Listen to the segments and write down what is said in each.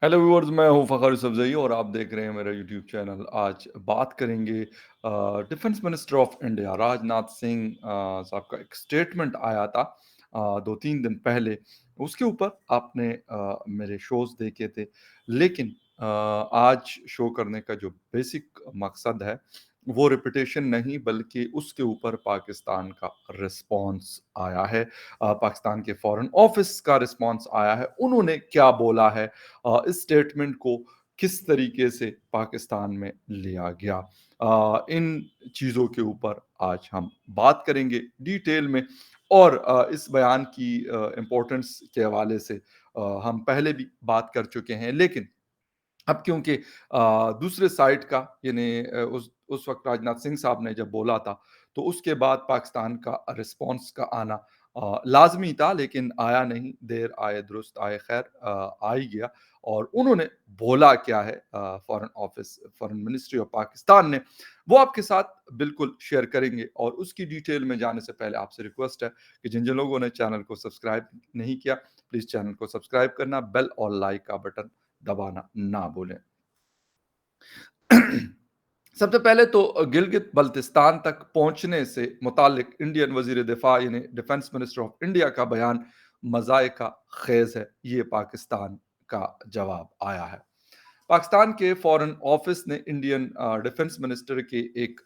Hello viewers, मैं हूँ फ़खर सब्ज़ई और आप देख रहे हैं मेरा यूट्यूब चैनल। आज बात करेंगे defence minister of India Rajnath Singh साहब का एक स्टेटमेंट आया था 2-3 दिन पहले। उसके ऊपर आपने मेरे शोज़ देखे थे। लेकिन आज शो करने का जो बेसिक मकसद है, वो रिपिटेशन नहीं बल्कि उसके ऊपर पाकिस्तान का रिस्पॉन्स आया है। पाकिस्तान के फ़ॉरेन ऑफ़िस का रिस्पॉन्स आया है। उन्होंने क्या बोला है, इस स्टेटमेंट को किस तरीके से पाकिस्तान में लिया गया, इन चीज़ों के ऊपर आज हम बात करेंगे डिटेल में। और इस बयान की इम्पोर्टेंस के हवाले से हम पहले भी बात कर चुके हैं, लेकिन अब क्योंकि दूसरे साइड का यानी उस वक़्त राजनाथ सिंह साहब ने जब बोला था, तो उसके बाद पाकिस्तान का रिस्पॉन्स का आना लाज़मी था, लेकिन आया नहीं, देर आए दुरुस्त आए, खैर आ ही गया। और उन्होंने बोला क्या है, फ़ॉरेन मिनिस्ट्री ऑफ पाकिस्तान ने, वो आपके साथ बिल्कुल शेयर करेंगे। और उसकी डिटेल में जाने से पहले आपसे रिक्वेस्ट है कि जिन-जिन लोगों ने चैनल को सब्सक्राइब नहीं किया, प्लीज़ चैनल को सब्सक्राइब करना, बेल और लाइक का बटन दबाना ना भूलें। सबसे पहले तो गिलगित बल्तिस्तान तक पहुंचने से मुतालिक इंडियन वजीर दिफा यानी डिफेंस मिनिस्टर ऑफ इंडिया का बयान मज़ाइका खेज है, ये पाकिस्तान का जवाब आया है। पाकिस्तान के फॉरेन ऑफिस ने इंडियन डिफेंस मिनिस्टर के एक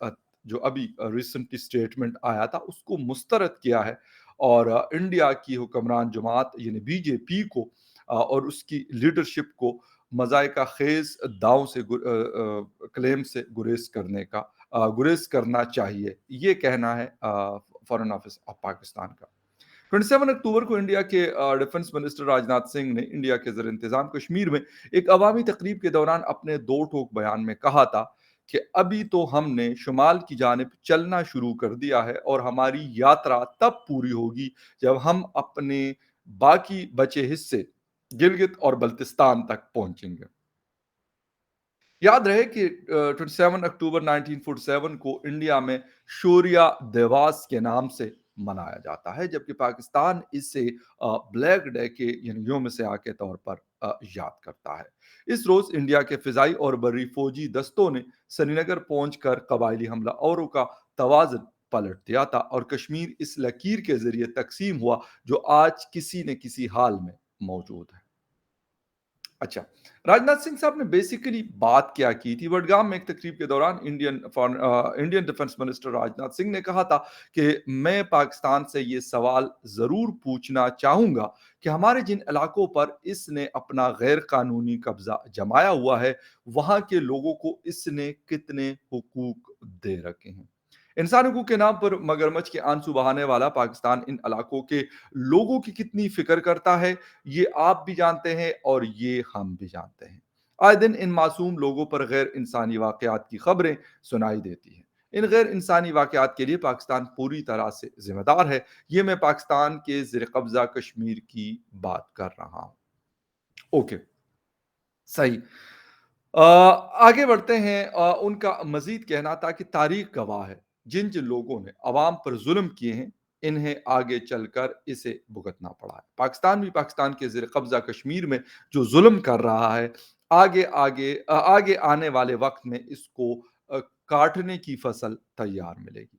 जो अभी रिसेंटली स्टेटमेंट आया था उसको मुस्तरद किया है। और इंडिया की हुक्मरान जमात यानी बीजेपी को और उसकी लीडरशिप को मज़ाइका खेज दाव से क्लेम से गुरेज करना चाहिए, ये कहना है फॉरेन ऑफिस ऑफ पाकिस्तान का। 27 अक्टूबर को इंडिया के डिफेंस मिनिस्टर राजनाथ सिंह ने इंडिया के ज़र इंतज़ाम कश्मीर में एक अवामी तकरीब के दौरान अपने दो टोक बयान में कहा था कि अभी तो हमने शुमाल की जानिब चलना शुरू कर दिया है और हमारी यात्रा तब पूरी होगी जब हम अपने बाकी बचे हिस्से गिलगित और बल्तिस्तान तक पहुंचेंगे। याद रहे कि 27 अक्टूबर 1947 को इंडिया में शौर्या दिवस के नाम से मनाया जाता है, जबकि पाकिस्तान इसे ब्लैक डे के यानी यौम सयाह के तौर पर याद करता है। इस रोज इंडिया के फिजाई और बर्री फौजी दस्तों ने श्रीनगर पहुंचकर कबायली हमला औरों का तवाज़ुन पलट दिया था और कश्मीर इस लकीर के जरिए तकसीम हुआ जो आज किसी न किसी हाल में मौजूद है। अच्छा, राजनाथ सिंह साहब ने बेसिकली बात क्या की थी? वडगाम में एक तकरीब के दौरान Indian defence minister Rajnath Singh ने कहा था कि मैं पाकिस्तान से ये सवाल ज़रूर पूछना चाहूँगा कि हमारे जिन इलाकों पर इसने अपना गैर कानूनी कब्ज़ा जमाया हुआ है, वहाँ के लोगों को इसने कितने हुकूक दे रखे हैं? इंसान हकूक के नाम पर मगरमच्छ के आंसू बहाने वाला पाकिस्तान इन इलाकों के लोगों की कितनी फ़िक्र करता है, ये आप भी जानते हैं और ये हम भी जानते हैं। आए दिन इन मासूम लोगों पर गैर इंसानी वाक़यात की खबरें सुनाई देती हैं। इन गैर इंसानी वाक़यात के लिए पाकिस्तान पूरी तरह से ज़िम्मेदार है। ये मैं पाकिस्तान के ज़ेर कब्ज़ा कश्मीर की बात कर रहा हूँ। ओके, सही। आगे बढ़ते हैं। उनका मज़ीद कहना था कि तारीख़ गवाह है, जिन-जिन लोगों ने अवाम पर ज़ुल्म किए हैं, इन्हें आगे चलकर इसे भुगतना पड़ा है। पाकिस्तान भी पाकिस्तान के ज़ेर कब्ज़ा कश्मीर में जो ज़ुल्म कर रहा है, आगे आने वाले वक़्त में इसको अ, काटने की फसल तैयार मिलेगी।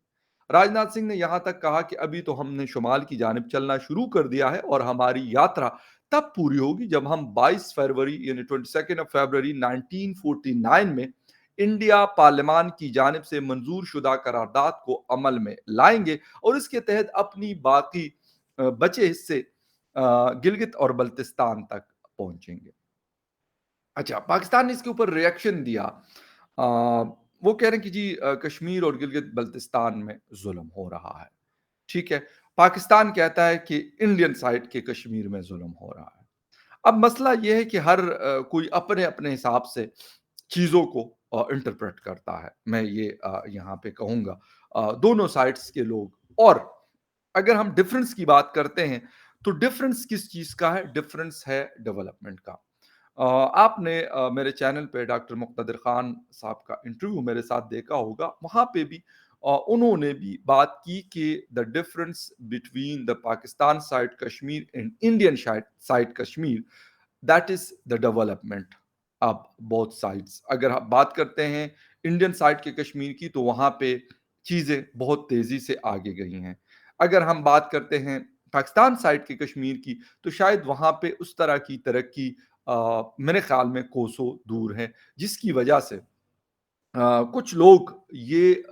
राजनाथ सिंह ने यहाँ तक कहा कि अभी तो हमने शुमाल की जानिब चलना शुरू कर दिया है और हमारी यात्रा तब पूरी होगी जब हम 22 फरवरी यानी 22 ऑफ फरवरी 1949 में इंडिया पार्लियामान की जानिब से मंजूर शुदा करारदाद को अमल में लाएंगे और इसके तहत अपनी बाकी बचे हिस्से गिलगित और बल्तिस्तान तक पहुंचेंगे। अच्छा, पाकिस्तान ने इसके ऊपर रिएक्शन दिया। वो कह रहे हैं कि जी कश्मीर और गिलगित बल्तिस्तान में जुल्म हो रहा है। ठीक है, पाकिस्तान कहता है कि इंडियन साइड के कश्मीर में जुल्म हो रहा है। अब मसला ये है कि हर कोई अपने-अपने हिसाब से चीज़ों को इंटरप्रेट करता है। मैं ये यहाँ पे कहूँगा दोनों साइड्स के लोग। और अगर हम डिफरेंस की बात करते हैं, तो डिफरेंस किस चीज़ का है? डिफरेंस है डेवलपमेंट का। आपने मेरे चैनल पे डॉक्टर मुक़्तदिर खान साहब का इंटरव्यू मेरे साथ देखा होगा। वहाँ पे भी उन्होंने भी बात की कि the difference between the Pakistan side Kashmir and Indian side side Kashmir that is the development अब बोथ साइड्स। अगर आप बात करते हैं इंडियन साइड के कश्मीर की, तो वहां पे चीजें बहुत तेजी से आगे गई हैं। अगर हम बात करते हैं पाकिस्तान साइड के कश्मीर की, तो शायद वहां पे उस तरह की तरक्की मेरे ख्याल में कोसों दूर है, जिसकी वजह से कुछ लोग ये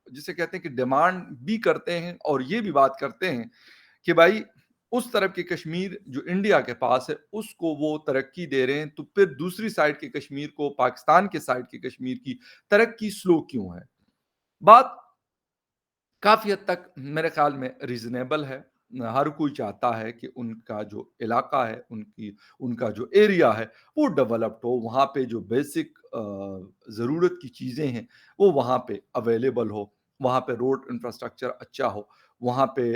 जिसे कहते हैं कि डिमांड भी करते हैं और ये भी बात करते हैं कि भाई उस तरफ के कश्मीर जो इंडिया के पास है उसको वो तरक्की दे रहे हैं, तो फिर दूसरी साइड के कश्मीर को, पाकिस्तान के साइड के कश्मीर की तरक्की स्लो क्यों है। बात काफी हद तक मेरे ख्याल में रीजनेबल है। हर कोई चाहता है कि उनका जो इलाका है, उनकी उनका जो एरिया है वो डेवलप्ड हो, वहाँ पे जो बेसिक ज़रूरत की चीज़ें हैं वो वहाँ पे अवेलेबल हो, वहाँ पे रोड इंफ्रास्ट्रक्चर अच्छा हो, वहाँ पे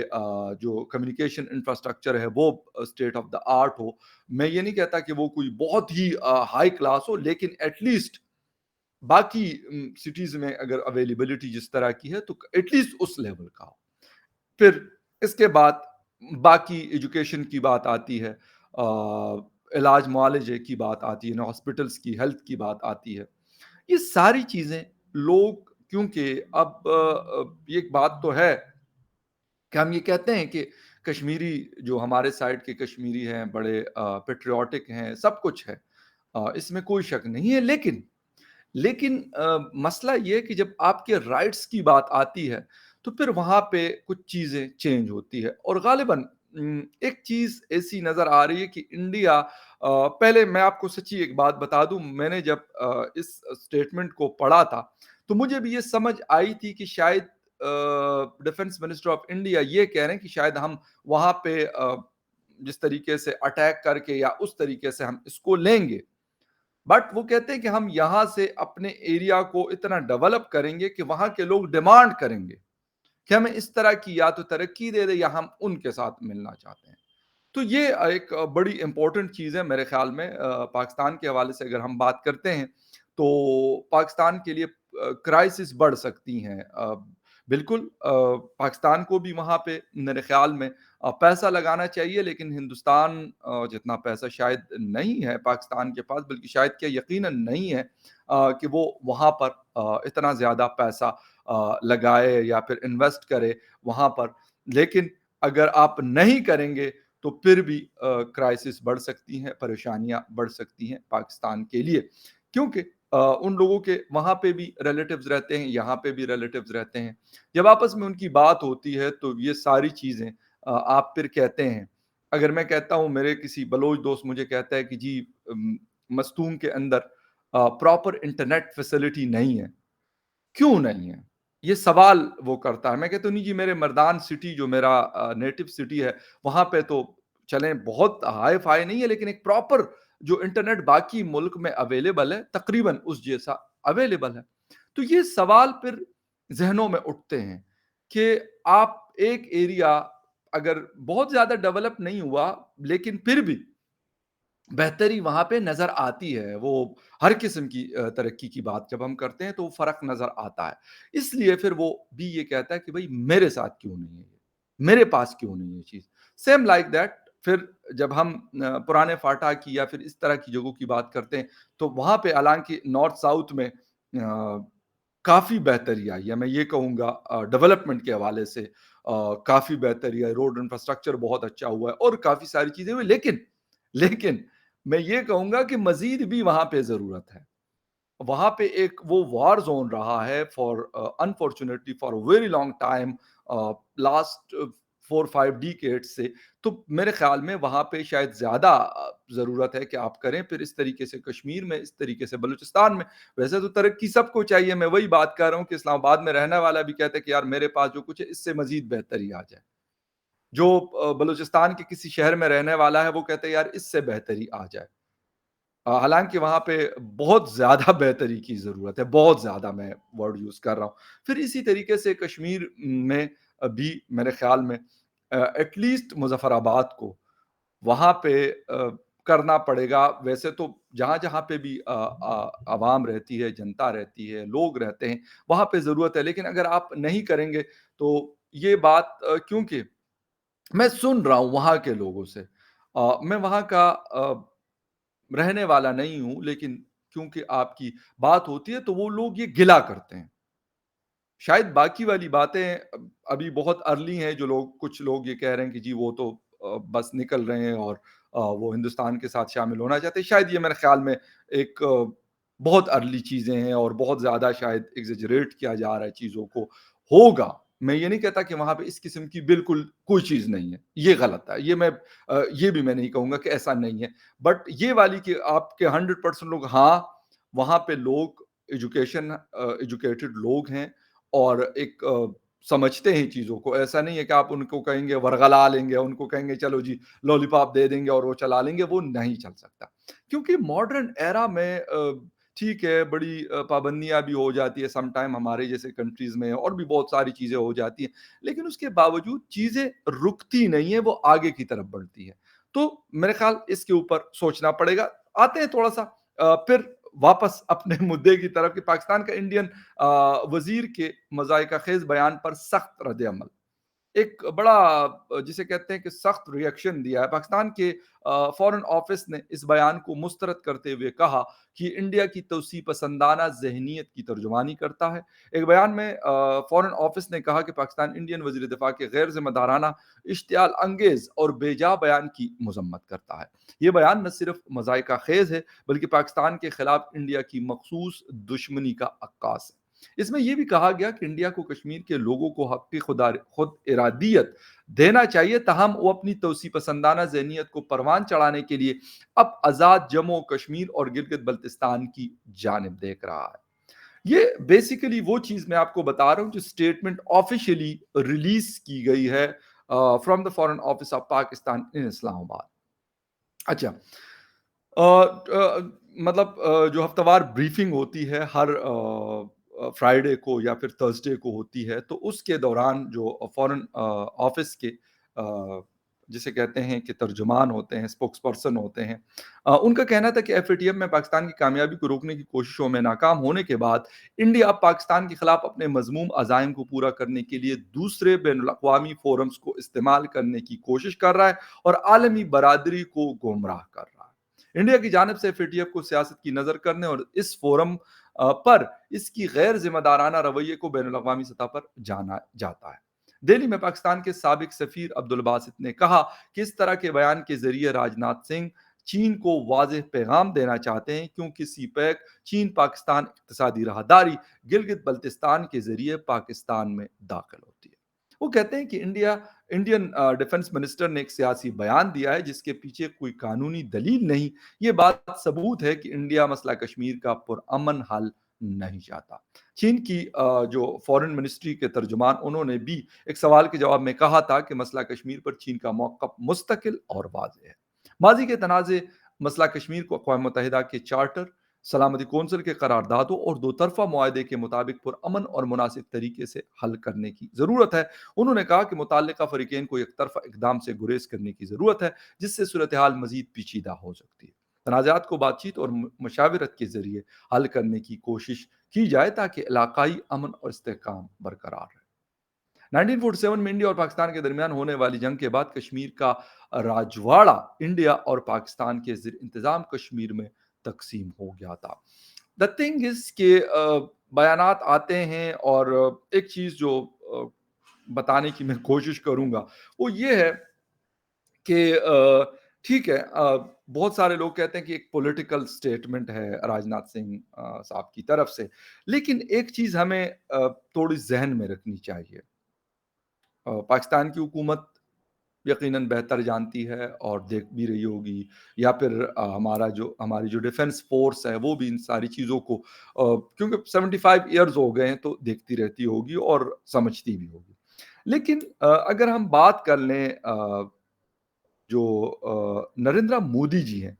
जो कम्युनिकेशन इंफ्रास्ट्रक्चर है वो स्टेट ऑफ द आर्ट हो। मैं ये नहीं कहता कि वो कोई बहुत ही हाई क्लास हो, लेकिन एटलीस्ट बाकी सिटीज में अगर अवेलेबिलिटी जिस तरह की है तो एटलीस्ट उस लेवल का हो। फिर इसके बाद बाकी एजुकेशन की बात आती है, इलाज मुआलजे की बात आती है, हॉस्पिटल्स की, हेल्थ की बात आती है। ये सारी चीजें लोग, क्योंकि अब ये एक बात तो है कि हम ये कहते हैं कि कश्मीरी जो हमारे साइड के कश्मीरी हैं बड़े पेट्रियाटिक हैं, सब कुछ है, इसमें कोई शक नहीं है, लेकिन मसला ये है कि जब आपके राइट्स की बात आती है तो फिर वहाँ पे कुछ चीज़ें चेंज होती है, और गालिबन एक चीज़ ऐसी नज़र आ रही है कि इंडिया पहले मैं आपको सच्ची एक बात बता दूं, मैंने जब इस स्टेटमेंट को पढ़ा था तो मुझे भी ये समझ आई थी कि शायद डिफेंस मिनिस्टर ऑफ इंडिया ये कह रहे हैं कि शायद हम वहाँ पे जिस तरीके से अटैक करके या उस तरीके से हम इसको लेंगे, बट वो कहते हैं कि हम यहां से अपने एरिया को इतना डेवलप करेंगे कि वहां के लोग डिमांड करेंगे कि हमें इस तरह की या तो तरक्की दे दे या हम उनके साथ मिलना चाहते हैं। तो ये एक बड़ी इंपॉर्टेंट चीज़ है मेरे ख्याल में। पाकिस्तान के हवाले से अगर हम बात करते हैं तो पाकिस्तान के लिए क्राइसिस बढ़ सकती हैं। बिल्कुल पाकिस्तान को भी वहाँ पे मेरे ख्याल में पैसा लगाना चाहिए, लेकिन हिंदुस्तान जितना पैसा शायद नहीं है पाकिस्तान के पास, बल्कि शायद क्या यकीनन नहीं है कि वो वहाँ पर इतना ज़्यादा पैसा लगाए या फिर इन्वेस्ट करे वहाँ पर। लेकिन अगर आप नहीं करेंगे तो फिर भी क्राइसिस बढ़ सकती हैं, परेशानियाँ बढ़ सकती हैं पाकिस्तान के लिए, क्योंकि उन लोगों के वहाँ पे भी रिलेटिव्स रहते हैं, यहाँ पे भी रिलेटिव्स रहते हैं। जब आपस में उनकी बात होती है तो ये सारी चीज़ें आप फिर कहते हैं। अगर मैं कहता हूँ, मेरे किसी बलोच दोस्त मुझे कहता है कि जी मस्तूम के अंदर प्रॉपर इंटरनेट फैसिलिटी नहीं है। क्यों नहीं है? ये सवाल वो करता है। मैं कहता हूँ नहीं जी, मेरे मर्दान सिटी जो मेरा नेटिव सिटी है, वहाँ पे तो चलें बहुत हाई-फाई नहीं है, लेकिन एक प्रॉपर जो इंटरनेट बाकी मुल्क में अवेलेबल है, तकरीबन उस जैसा अवेलेबल है। तो ये सवाल फिर ज़हनों में उठते हैं कि आप एक एरिया अगर बहुत ज़्यादा डेवलप नहीं हुआ, लेकिन फिर भी बेहतरी वहाँ पे नज़र आती है। वो हर किस्म की तरक्की की बात जब हम करते हैं तो वो फ़र्क नज़र आता है। इसलिए फिर वो भी ये कहता है कि भई मेरे साथ क्यों नहीं है ये? मेरे पास क्यों नहीं है ये चीज़? सेम लाइक दैट फिर जब हम पुराने फाटा की या फिर इस तरह की जगहों की बात करते हैं, तो वहाँ पे हालाँकि नॉर्थ साउथ में काफ़ी बेहतरी आई है। मैं ये कहूँगा डेवलपमेंट के हवाले से काफ़ी बेहतरी आई, रोड इंफ्रास्ट्रक्चर बहुत अच्छा हुआ है और काफ़ी सारी चीज़ें हुई, लेकिन मैं ये कहूँगा कि मज़ीद भी वहाँ पे ज़रूरत है। वहाँ पे एक वो वार ज़ोन रहा है for unfortunately for a very long time, last 4-5 decades से। तो मेरे ख़्याल में वहाँ पे शायद ज़्यादा ज़रूरत है कि आप करें। फिर इस तरीके से कश्मीर में, इस तरीके से बलूचिस्तान में, वैसे तो तरक्की सबको चाहिए। मैं वही बात कर रहा हूँ कि इस्लामाबाद में रहने वाला भी कहता है कि यार मेरे पास जो कुछ है इससे मज़ीद बेहतरी आ जाए। जो बलूचिस्तान के किसी शहर में रहने वाला है वो कहता है यार इससे बेहतरी आ जाए। हालाँकि वहाँ पे बहुत ज़्यादा बेहतरी की ज़रूरत है, बहुत ज़्यादा मैं वर्ड यूज़ कर रहा हूँ। फिर इसी तरीके से कश्मीर में भी मेरे ख़्याल में एटलीस्ट मुज़फ़्फ़राबाद को वहाँ पे करना पड़ेगा। वैसे तो जहाँ-जहाँ पे भी आवाम रहती है, जनता रहती है, लोग रहते हैं, वहाँ पे ज़रूरत है। लेकिन अगर आप नहीं करेंगे तो ये बात क्योंकि मैं सुन रहा हूँ वहाँ के लोगों से। میں وہاں کا رہنے والا نہیں ہوں، لیکن کیونکہ آپ کی بات ہوتی ہے تو وہ لوگ یہ گِلا کرتے ہیں۔ شاید باقی والی باتیں ابھی بہت ارلی ہیں، جو لوگ کچھ لوگ یہ کہہ رہے ہیں کہ جی وہ تو بس نکل رہے ہیں اور وہ ہندوستان کے ساتھ شامل ہونا چاہتے ہیں۔ شاید یہ میرے خیال میں ایک بہت ارلی چیزیں ہیں اور بہت زیادہ شاید ایگزیجریٹ کیا جا رہا ہے چیزوں کو، ہوگا۔ میں یہ نہیں کہتا کہ وہاں پہ اس قسم کی بالکل کوئی چیز نہیں ہے، یہ غلط ہے۔ یہ بھی میں نہیں کہوں گا کہ ایسا نہیں ہے، بٹ یہ والی کہ آپ کے 100% لوگ، ہاں، وہاں پہ لوگ ایجوکیٹڈ لوگ ہیں اور ایک سمجھتے ہیں چیزوں کو۔ ایسا نہیں ہے کہ آپ ان کو کہیں گے ورغلا لیں گے، ان کو کہیں گے چلو جی لولی پاپ دے دیں گے اور وہ چلا لیں گے، وہ نہیں چل سکتا۔ کیونکہ ماڈرن ایرا میں ٹھیک ہے، بڑی پابندیاں بھی ہو جاتی ہے سم ٹائم ہمارے جیسے کنٹریز میں، اور بھی بہت ساری چیزیں ہو جاتی ہیں، لیکن اس کے باوجود چیزیں رکتی نہیں ہیں، وہ آگے کی طرف بڑھتی ہے۔ تو میرے خیال اس کے اوپر سوچنا پڑے گا۔ آتے ہیں تھوڑا سا پھر واپس اپنے مدعے کی طرف کہ پاکستان کا انڈین وزیر کے مذائقہ خیز بیان پر سخت رد عمل، ایک بڑا جسے کہتے ہیں کہ سخت ریئیکشن دیا ہے پاکستان کے فورن آفس نے۔ اس بیان کو مسترد کرتے ہوئے کہا کہ انڈیا کی توسیع پسندانہ ذہنیت کی ترجمانی کرتا ہے۔ ایک بیان میں فورن آفس نے کہا کہ پاکستان انڈین وزیر دفاع کے غیر ذمہ دارانہ، اشتعال انگیز اور بے جا بیان کی مذمت کرتا ہے۔ یہ بیان نہ صرف مذائقہ خیز ہے بلکہ پاکستان کے خلاف انڈیا کی مخصوص دشمنی کا عکاس ہے۔ اس میں یہ بھی کہا گیا کہ انڈیا کو کشمیر کے لوگوں کو حق کی خود ارادیت دینا چاہیے، تاہم وہ اپنی توسیع پسندانہ ذہنیت کو پروان چڑھانے کے لیے اب آزاد جموں و کشمیر اور گلگت بلتستان کی جانب دیکھ رہا ہے۔ یہ بیسیکلی وہ چیز میں آپ کو بتا رہا ہوں جو اسٹیٹمنٹ آفیشیلی ریلیز کی گئی ہے from the foreign office of Pakistan in Islamabad. اچھا، مطلب جو ہفتہ وار بریفنگ ہوتی ہے ہر فرائیڈے کو یا پھر تھرسڈے کو ہوتی ہے، تو اس کے دوران جو فورن آفس کے جسے کہتے ہیں کہ ترجمان ہوتے ہیں، اسپوکس پرسن ہوتے ہیں، ان کا کہنا تھا کہ ایف اے ٹی ایف میں پاکستان کی کامیابی کو روکنے کی کوششوں میں ناکام ہونے کے بعد انڈیا اب پاکستان کے خلاف اپنے مذموم عزائم کو پورا کرنے کے لیے دوسرے بین الاقوامی فورمز کو استعمال کرنے کی کوشش کر رہا ہے اور عالمی برادری کو گمراہ کر رہا ہے۔ انڈیا کی جانب سے ایف اے ٹی ایف کو سیاست کی نظر کرنے اور اس فورم پر اس کی غیر ذمہ دارانہ رویے کو بین الاقوامی سطح پر جانا جاتا ہے۔ دہلی میں پاکستان کے سابق سفیر عبدالباسط نے کہا کہ اس طرح کے بیان کے ذریعے راجناتھ سنگھ چین کو واضح پیغام دینا چاہتے ہیں، کیونکہ سی پیک چین پاکستان اقتصادی راہداری گلگت بلتستان کے ذریعے پاکستان میں داخل ہوتی ہے۔ وہ کہتے ہیں کہ انڈین ڈیفنس منسٹر نے ایک سیاسی بیان دیا ہے جس کے پیچھے کوئی قانونی دلیل نہیں۔ یہ بات ثبوت ہے کہ انڈیا مسئلہ کشمیر کا پرامن حل نہیں چاہتا۔ چین کی جو فورن منسٹری کے ترجمان، انہوں نے بھی ایک سوال کے جواب میں کہا تھا کہ مسئلہ کشمیر پر چین کا موقف مستقل اور واضح ہے۔ ماضی کے تنازع مسئلہ کشمیر کو اقوام متحدہ کے چارٹر، سلامتی کونسل کے قراردادوں اور دو طرفہ معاہدے کے مطابق پرامن اور مناسب طریقے سے حل کرنے کی ضرورت ہے۔ انہوں نے کہا کہ متعلقہ فریقین کو یک طرفہ اقدام سے گریز کرنے کی ضرورت ہے، جس سے صورتحال مزید پیچیدہ ہو سکتی ہے۔ تنازعات کو بات چیت اور مشاورت کے ذریعے حل کرنے کی کوشش کی جائے تاکہ علاقائی امن اور استحکام برقرار رہے۔ 1947 میں انڈیا اور پاکستان کے درمیان ہونے والی جنگ کے بعد کشمیر کا راجواڑہ انڈیا اور پاکستان کے زیر انتظام کشمیر میں تقسیم ہو گیا تھا۔ دا تھنگ از کہ بیانات آتے ہیں اور ایک چیز جو بتانے کی میں کوشش کروں گا وہ یہ ہے کہ ٹھیک ہے، بہت سارے لوگ کہتے ہیں کہ ایک پولیٹیکل سٹیٹمنٹ ہے راجناتھ سنگھ صاحب کی طرف سے، لیکن ایک چیز ہمیں تھوڑی ذہن میں رکھنی چاہیے۔ پاکستان کی حکومت یقیناً بہتر جانتی ہے اور دیکھ بھی رہی ہوگی، یا پھر ہماری جو ڈیفنس فورس ہے وہ بھی ان ساری چیزوں کو کیونکہ 75 ایئرز ہو گئے ہیں تو دیکھتی رہتی ہوگی اور سمجھتی بھی ہوگی۔ لیکن اگر ہم بات کر لیں جو نریندر مودی جی ہیں،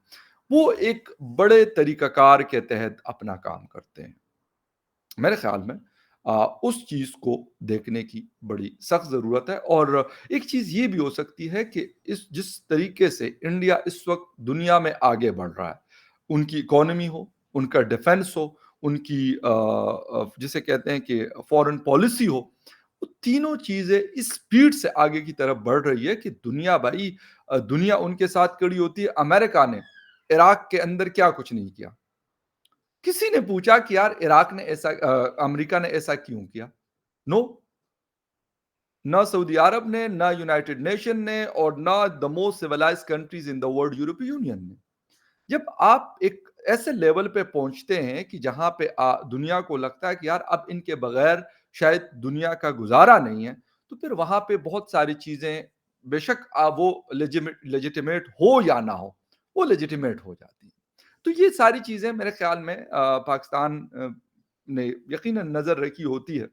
وہ ایک بڑے طریقہ کار کے تحت اپنا کام کرتے ہیں۔ میرے خیال میں اس چیز کو دیکھنے کی بڑی سخت ضرورت ہے، اور ایک چیز یہ بھی ہو سکتی ہے کہ جس طریقے سے انڈیا اس وقت دنیا میں آگے بڑھ رہا ہے، ان کی اکانومی ہو، ان کا ڈیفنس ہو، ان کی جسے کہتے ہیں کہ فورن پالیسی ہو، وہ تینوں چیزیں اس سپیڈ سے آگے کی طرف بڑھ رہی ہے کہ دنیا بھائی دنیا ان کے ساتھ کڑی ہوتی ہے. امریکہ نے عراق کے اندر کیا کچھ نہیں کیا. کسی نے پوچھا کہ یار عراق نے ایسا امریکہ نے ایسا کیوں کیا؟ نو. نہ سعودی عرب نے، نہ یونائٹڈ نیشن نے، اور نہ the most civilised countries in the world یورپی یونین نے. جب آپ ایک ایسے لیول پہ پہنچتے ہیں کہ جہاں پہ دنیا کو لگتا ہے کہ یار اب ان کے بغیر شاید دنیا کا گزارا نہیں ہے، تو پھر وہاں پہ بہت ساری چیزیں بے شک وہ لیجیٹیمیٹ ہو یا نہ ہو، وہ لیجیٹیمیٹ ہو جاتی ہیں. تو یہ ساری چیزیں میرے خیال میں پاکستان نے یقیناً نظر رکھی ہوتی ہے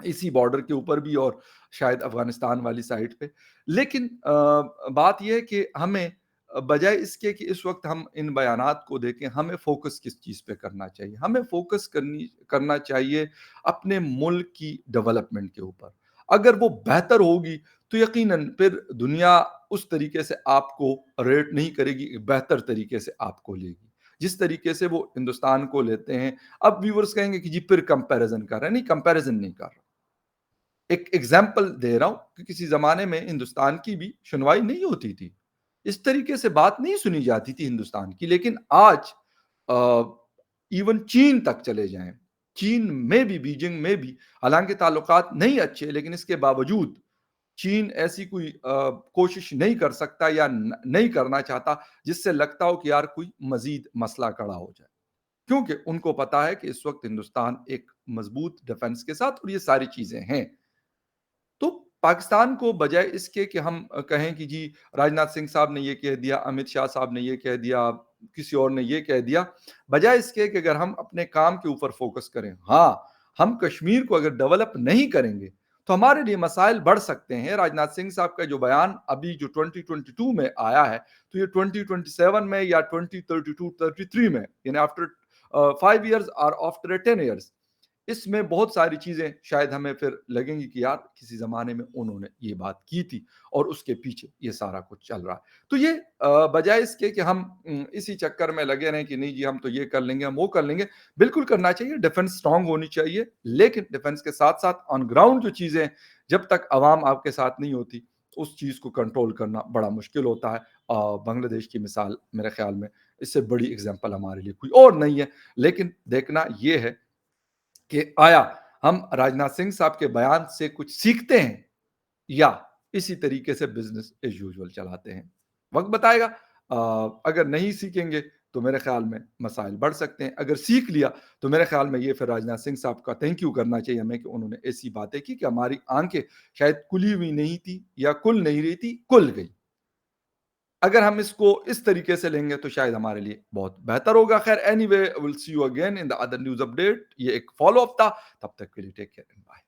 اسی بارڈر کے اوپر بھی اور شاید افغانستان والی سائٹ پہ. لیکن بات یہ ہے کہ ہمیں بجائے اس کے کہ اس وقت ہم ان بیانات کو دیکھیں، ہمیں فوکس کس چیز پہ کرنا چاہیے؟ ہمیں فوکس کرنا چاہیے اپنے ملک کی ڈیولپمنٹ کے اوپر. اگر وہ بہتر ہوگی تو یقیناً پھر دنیا اس طریقے سے آپ کو ریٹ نہیں کرے گی، بہتر طریقے سے آپ کو لے گی جس طریقے سے وہ ہندوستان کو لیتے ہیں. اب ویورز کہیں گے کہ جی پھر کمپیریزن کر رہے ہیں. نہیں، کمپیریزن نہیں کر رہا. ایک ایگزامپل دے رہا ہوں کہ کسی زمانے میں ہندوستان کی بھی سنوائی نہیں ہوتی تھی، اس طریقے سے بات نہیں سنی جاتی تھی ہندوستان کی. لیکن آج ایون چین تک چلے جائیں، چین میں بھی، بیجنگ میں بھی، حالانکہ تعلقات نہیں اچھے، لیکن اس کے باوجود چین ایسی کوئی کوشش نہیں کر سکتا یا نہیں کرنا چاہتا جس سے لگتا ہو کہ یار کوئی مزید مسئلہ کھڑا ہو جائے، کیونکہ ان کو پتا ہے کہ اس وقت ہندوستان ایک مضبوط ڈیفنس کے ساتھ اور یہ ساری چیزیں ہیں. تو پاکستان کو بجائے اس کے کہ ہم کہیں کہ جی راجناتھ سنگھ صاحب نے یہ کہہ دیا، امت شاہ صاحب نے یہ کہہ دیا، کسی اور نے یہ کہہ دیا، بجائے اس کے کہ اگر ہم اپنے کام کے اوپر فوکس کریں. ہاں، ہم کشمیر کو اگر ڈیولپ نہیں کریں گے تو ہمارے لیے مسائل بڑھ سکتے ہیں. راجناتھ سنگھ صاحب کا جو بیان ابھی جو 2022 میں آیا ہے، تو یہ 2027 میں یا 2032-33 میں، یعنی آفٹر 5 ایئرز اور آفٹر 10 ایئرز، اس میں بہت ساری چیزیں شاید ہمیں پھر لگیں گی کہ یار کسی زمانے میں انہوں نے یہ بات کی تھی اور اس کے پیچھے یہ سارا کچھ چل رہا ہے. تو یہ بجائے اس کے کہ ہم اسی چکر میں لگے رہیں کہ نہیں جی ہم تو یہ کر لیں گے، ہم وہ کر لیں گے، بالکل کرنا چاہیے. ڈیفنس سٹرونگ ہونی چاہیے، لیکن ڈیفنس کے ساتھ ساتھ آن گراؤنڈ جو چیزیں جب تک عوام آپ کے ساتھ نہیں ہوتی اس چیز کو کنٹرول کرنا بڑا مشکل ہوتا ہے. بنگلہ دیش کی مثال میرے خیال میں اس سے بڑی اگزامپل ہمارے لیے کوئی اور نہیں ہے. لیکن دیکھنا یہ ہے کہ آیا ہم راجناتھ سنگھ صاحب کے بیان سے کچھ سیکھتے ہیں یا اسی طریقے سے بزنس ایز یوزول چلاتے ہیں. وقت بتائے گا. اگر نہیں سیکھیں گے تو میرے خیال میں مسائل بڑھ سکتے ہیں. اگر سیکھ لیا تو میرے خیال میں یہ پھر راجناتھ سنگھ صاحب کا تھینک یو کرنا چاہیے ہمیں کہ انہوں نے ایسی باتیں کی کہ ہماری آنکھیں شاید کھلی ہوئی نہیں تھی یا کھل نہیں رہی تھی، کھل گئی. اگر ہم اس کو اس طریقے سے لیں گے تو شاید ہمارے لیے بہت بہتر ہوگا. خیر anyway will see you again in the other news update. یہ ایک فالو اپ تھا، تب تک کے لیے ٹیک کیئر اینڈ بائے.